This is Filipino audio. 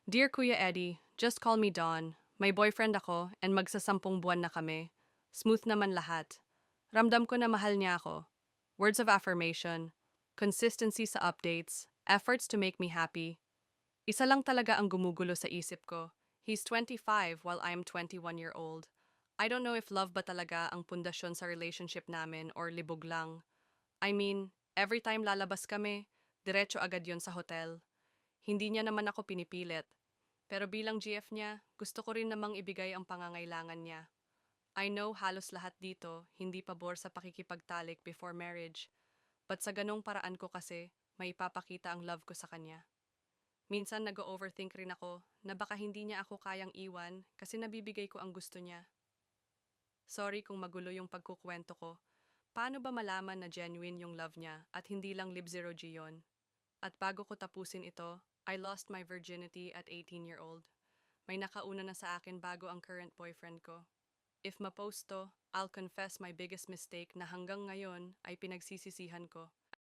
Dear Kuya Eddie, just call me Dawn. May boyfriend ako and magsasampung buwan na kami. Smooth naman lahat. Ramdam ko na mahal niya ako. Words of affirmation, consistency sa updates, efforts to make me happy. Isa lang talaga ang gumugulo sa isip ko. He's 25 while I'm 21-year-old. I don't know if love ba talaga ang pundasyon sa relationship namin or libog lang. I mean, every time lalabas kami, diretso agad yon sa hotel. Hindi niya naman ako pinipilit. Pero bilang GF niya, gusto ko rin namang ibigay ang pangangailangan niya. I know halos lahat dito, hindi pabor sa pakikipagtalik before marriage. But sa ganong paraan ko kasi, may ipapakita ang love ko sa kanya. Minsan nag-overthink rin ako na baka hindi niya ako kayang iwan kasi nabibigay ko ang gusto niya. Sorry kung magulo yung pagkukwento ko. Paano ba malaman na genuine yung love niya at hindi lang lip zero G yun? At bago ko tapusin ito, I lost my virginity at 18-year-old. May nakauna na sa akin bago ang current boyfriend ko. If ma-post to, I'll confess my biggest mistake na hanggang ngayon ay pinagsisisihan ko.